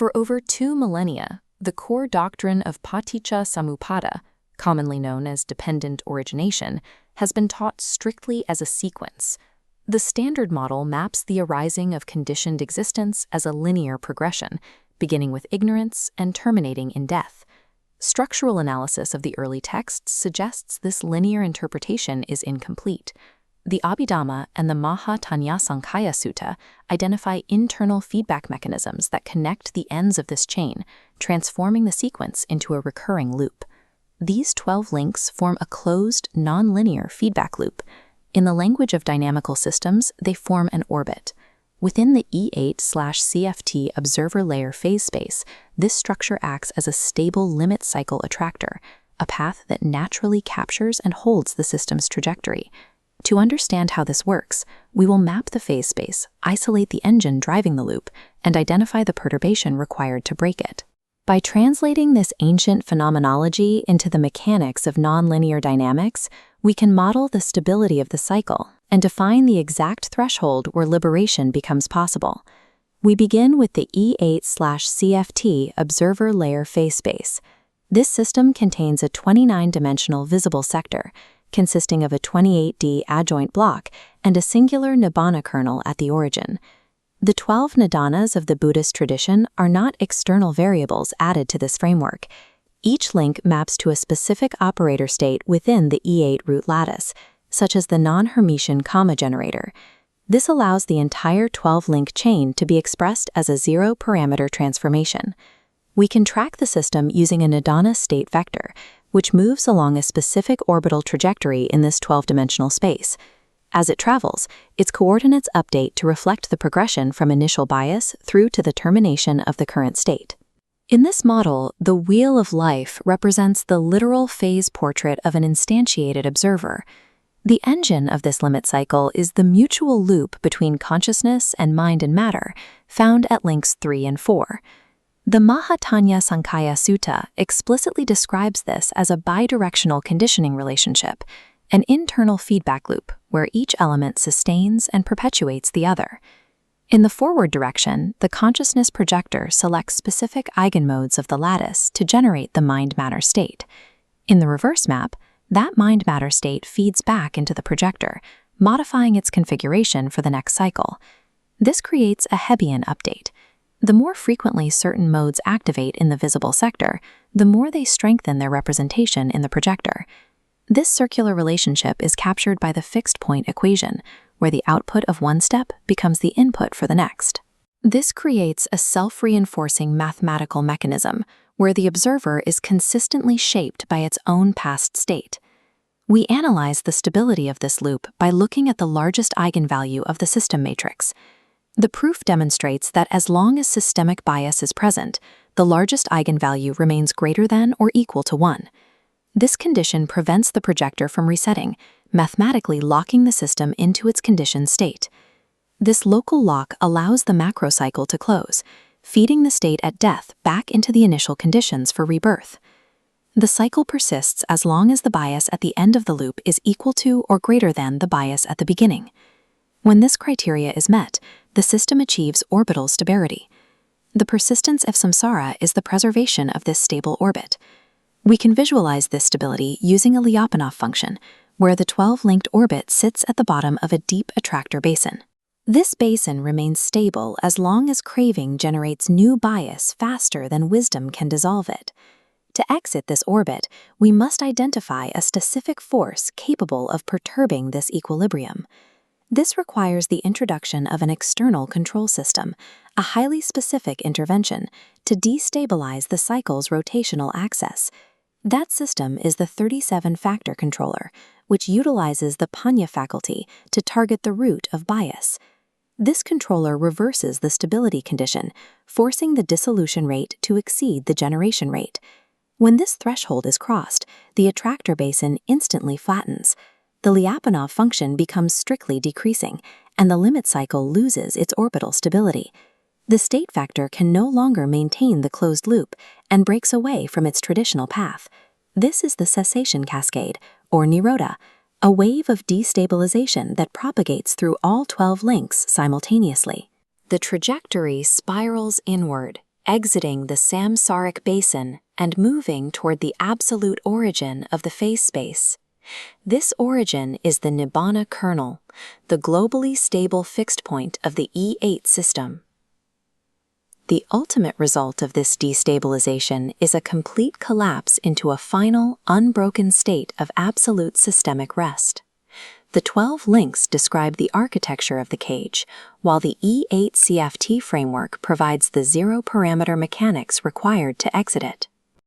For over 2 millennia, the core doctrine of Paṭicca-samuppāda, commonly known as dependent origination, has been taught strictly as a sequence. The standard model maps the arising of conditioned existence as a linear progression, beginning with ignorance and terminating in death. Structural analysis of the early texts suggests this linear interpretation is incomplete. The Abhidhamma and the Mahā-Tājñā-Saṅkhāya Sutta identify internal feedback mechanisms that connect the ends of this chain, transforming the sequence into a recurring loop. These 12 links form a closed, nonlinear feedback loop. In the language of dynamical systems, they form an orbit. Within the E8/CFT observer layer phase space, this structure acts as a stable limit cycle attractor, a path that naturally captures and holds the system's trajectory. To understand how this works, we will map the phase space, isolate the engine driving the loop, and identify the perturbation required to break it. By translating this ancient phenomenology into the mechanics of nonlinear dynamics, we can model the stability of the cycle and define the exact threshold where liberation becomes possible. We begin with the E8/CFT observer layer phase space. This system contains a 29-dimensional visible sector, consisting of a 28D adjoint block and a singular Nibbāna kernel at the origin. The 12 Niddhānas of the Buddhist tradition are not external variables added to this framework. Each link maps to a specific operator state within the E8 root lattice, such as the non-Hermitian comma generator. This allows the entire 12-link chain to be expressed as a zero-parameter transformation. We can track the system using a Nibbāna state vector, which moves along a specific orbital trajectory in this 12-dimensional space. As it travels, its coordinates update to reflect the progression from initial bias through to the termination of the current state. In this model, the wheel of life represents the literal phase portrait of an instantiated observer. The engine of this limit cycle is the mutual loop between consciousness and mind and matter, found at links 3 and 4. The Mahā-Tājñā-Saṅkhāya Sutta explicitly describes this as a bidirectional conditioning relationship, an internal feedback loop where each element sustains and perpetuates the other. In the forward direction, the consciousness projector selects specific eigenmodes of the lattice to generate the mind-matter state. In the reverse map, that mind-matter state feeds back into the projector, modifying its configuration for the next cycle. This creates a Hebbian update. The more frequently certain modes activate in the visible sector, the more they strengthen their representation in the projector. This circular relationship is captured by the fixed-point equation, where the output of one step becomes the input for the next. This creates a self-reinforcing mathematical mechanism, where the observer is consistently shaped by its own past state. We analyze the stability of this loop by looking at the largest eigenvalue of the system matrix. The proof demonstrates that as long as systemic bias is present, the largest eigenvalue remains greater than or equal to 1. This condition prevents the projector from resetting, mathematically locking the system into its conditioned state. This local lock allows the macrocycle to close, feeding the state at death back into the initial conditions for rebirth. The cycle persists as long as the bias at the end of the loop is equal to or greater than the bias at the beginning. When this criteria is met, the system achieves orbital stability. The persistence of samsara is the preservation of this stable orbit. We can visualize this stability using a Lyapunov function, where the 12-linked orbit sits at the bottom of a deep attractor basin. This basin remains stable as long as craving generates new bias faster than wisdom can dissolve it. To exit this orbit, we must identify a specific force capable of perturbing this equilibrium. This requires the introduction of an external control system, a highly specific intervention, to destabilize the cycle's rotational axis. That system is the 37-factor controller, which utilizes the Paññā faculty to target the root of bias. This controller reverses the stability condition, forcing the dissolution rate to exceed the generation rate. When this threshold is crossed, the attractor basin instantly flattens. The Lyapunov function becomes strictly decreasing, and the limit cycle loses its orbital stability. The state vector can no longer maintain the closed loop and breaks away from its traditional path. This is the cessation cascade, or Nirodha, a wave of destabilization that propagates through all 12 links simultaneously. The trajectory spirals inward, exiting the saṃsāric basin and moving toward the absolute origin of the phase space. This origin is the Nibbāna kernel, the globally stable fixed point of the E8 system. The ultimate result of this destabilization is a complete collapse into a final, unbroken state of absolute systemic rest. The 12 links describe the architecture of the cage, while the E8 CFT framework provides the zero-parameter mechanics required to exit it.